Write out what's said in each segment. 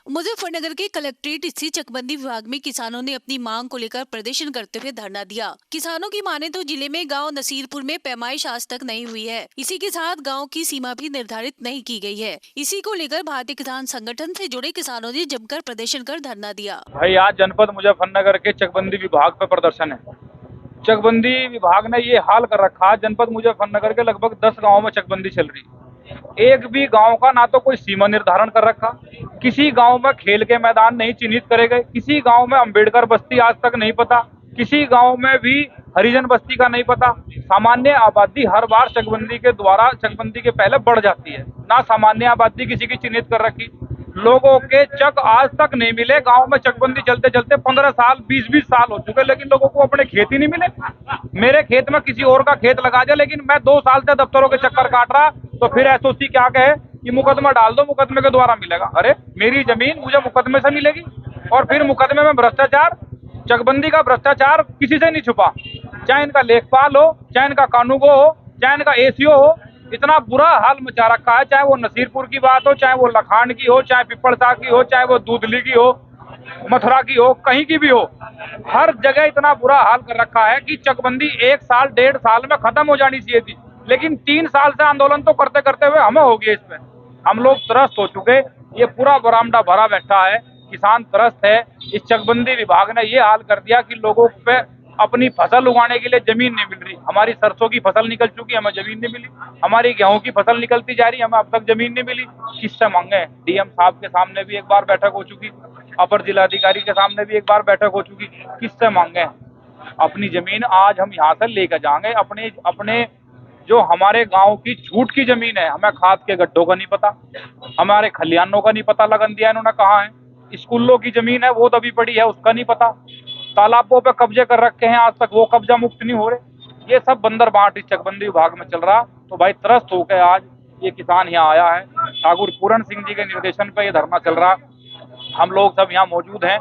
मुजफ्फरनगर के कलेक्ट्रेट स्थित चकबंदी विभाग में किसानों ने अपनी मांग को लेकर प्रदर्शन करते हुए धरना दिया। किसानों की माने तो जिले में गांव नसीरपुर में पैमाइश आज तक नहीं हुई है। इसी के साथ गांव की सीमा भी निर्धारित नहीं की गई है। इसी को लेकर भारतीय किसान संगठन से जुड़े किसानों ने जमकर प्रदर्शन कर धरना दिया। भाई आज जनपद मुजफ्फरनगर के चकबंदी विभाग पे प्रदर्शन है। चकबंदी विभाग ने ये हाल कर रखा, जनपद मुजफ्फरनगर के लगभग 10 गाँव में चकबंदी चल रही। एक भी गांव का ना तो कोई सीमा निर्धारण कर रखा, किसी गांव में खेल के मैदान नहीं चिन्हित करे गए, किसी गांव में अंबेडकर बस्ती आज तक नहीं पता, किसी गांव में भी हरिजन बस्ती का नहीं पता। सामान्य आबादी हर बार चकबंदी के द्वारा चकबंदी के पहले बढ़ जाती है, ना सामान्य आबादी किसी की चिन्हित कर रखी। लोगों के चक आज तक नहीं मिले। गांव में चकबंदी चलते चलते 15 साल 20-20 साल हो चुके, लेकिन लोगों को अपने खेत ही नहीं मिले। मेरे खेत में किसी और का खेत लगा दिया, लेकिन मैं 2 साल से दफ्तरों के चक्कर काट रहा, तो फिर एसओसी क्या कहे कि मुकदमा डाल दो, मुकदमे के द्वारा मिलेगा। अरे मेरी जमीन मुझे मुकदमे से मिलेगी, और फिर मुकदमे में भ्रष्टाचार। चकबंदी का भ्रष्टाचार किसी से नहीं छुपा, चाहे इनका लेखपाल हो, चाहे इनका कानूगो हो, चाहे इनका एसीओ हो। इतना बुरा हाल मचा रखा है, चाहे वो नसीरपुर की बात हो, चाहे वो लखान की हो, चाहे पिपलसा की हो, चाहे वो दूधली की हो, मथुरा की हो, कहीं की भी हो, हर जगह इतना बुरा हाल कर रखा है कि चकबंदी 1 साल 1.5 साल में खत्म हो जानी चाहिए थी, लेकिन 3 साल से आंदोलन तो करते करते हुए हमें हो गए। इसमें हम लोग त्रस्त हो चुके। ये पूरा बरामदा भरा बैठा है, किसान त्रस्त है। इस चकबंदी विभाग ने ये हाल कर दिया कि लोगों पे अपनी फसल उगाने के लिए जमीन नहीं मिल रही। हमारी सरसों की फसल निकल चुकी, हमें जमीन नहीं मिली। हमारी गेहूं की फसल निकलती जा रही, हमें अब तक जमीन नहीं मिली। किससे मांगे? डीएम साहब के सामने भी एक बार बैठक हो चुकी, अपर जिलाधिकारी के सामने भी एक बार बैठक हो चुकी। किससे मांगे? अपनी जमीन आज हम यहाँ से लेकर जाएंगे। अपने अपने जो हमारे गांव की छूट की जमीन है, हमें खाद के गड्ढों का नहीं पता, हमारे खलिहानों का नहीं पता लगन दिया इन्होंने कहाँ है। स्कूलों की जमीन है वो दबी पड़ी है, उसका नहीं पता। तालाबों पे कब्जे कर रखे हैं, आज तक वो कब्जा मुक्त नहीं हो रहे। ये सब बंदर बांट इस चकबंदी विभाग में चल रहा। तो भाई त्रस्त होकर आज ये किसान यहाँ आया है। ठाकुर पूरण सिंह जी के निर्देशन पे ये धरना चल रहा। हम लोग सब यहाँ मौजूद हैं।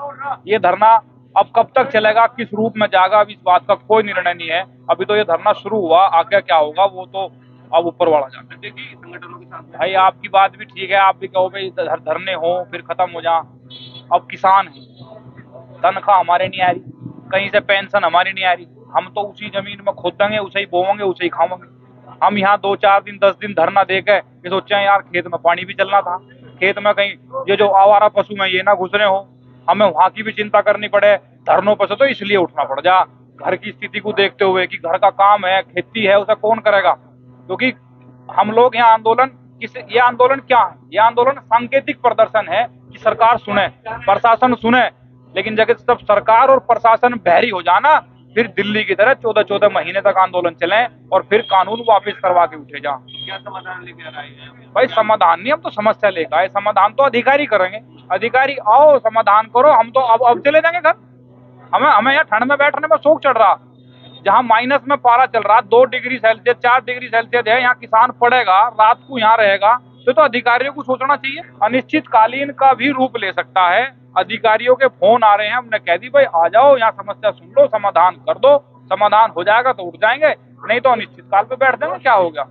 ये धरना अब कब तक चलेगा, किस रूप में जाएगा, अभी इस बात का कोई निर्णय नहीं है। अभी तो ये धरना शुरू हुआ, आगे क्या होगा वो तो अब ऊपर वाला जाता है। देखिए संगठनों के साथ भाई आपकी बात भी ठीक है, आप भी कहो भाई धरने हो फिर खत्म हो जा। अब किसान है, तनख्वाह हमारे नहीं आ रही, कहीं से पेंशन हमारी नहीं आ रही। हम तो उसी जमीन में खोदेंगे, उसे ही बोवेंगे, उसे ही खावेंगे। हम यहाँ 2-4 दिन 10 दिन धरना देकर ये सोचे यार खेत में पानी भी चलना था, खेत में कहीं ये जो आवारा पशु में ये ना घुस रहे हो, हमें वहां की भी चिंता करनी पड़े। धरनों पर से तो इसलिए उठना पड़ जा, घर की स्थिति को देखते हुए कि घर का काम है, खेती है, उसे कौन करेगा। क्योंकि हम लोग यहाँ आंदोलन ये आंदोलन क्या है? ये आंदोलन सांकेतिक प्रदर्शन है कि सरकार सुने, प्रशासन सुने। लेकिन जब सब सरकार और प्रशासन बहरी हो जाना, फिर दिल्ली की तरह 14-14 महीने तक आंदोलन चले और फिर कानून वापस करवा के उठे जा। क्या समाधान लेकर आए हैं? भाई समाधान नहीं, हम तो समस्या लेकर आए। समाधान तो अधिकारी करेंगे। अधिकारी आओ समाधान करो, हम तो अब चले जाएंगे घर। हमें यहाँ ठंड में बैठने में शौक चढ़ रहा, जहाँ माइनस में पारा चल रहा, 2 डिग्री सेल्सियस 4 डिग्री सेल्सियस है। यहाँ किसान पड़ेगा, रात को यहाँ रहेगा, तो अधिकारियों को सोचना चाहिए। अनिश्चितकालीन का भी रूप ले सकता है। अधिकारियों के फोन आ रहे हैं, हमने कह दी भाई आ जाओ, यहाँ समस्या सुन लो, समाधान कर दो। समाधान हो जाएगा तो उठ जाएंगे, नहीं तो अनिश्चित काल पे बैठ जाएंगे। क्या हो गया?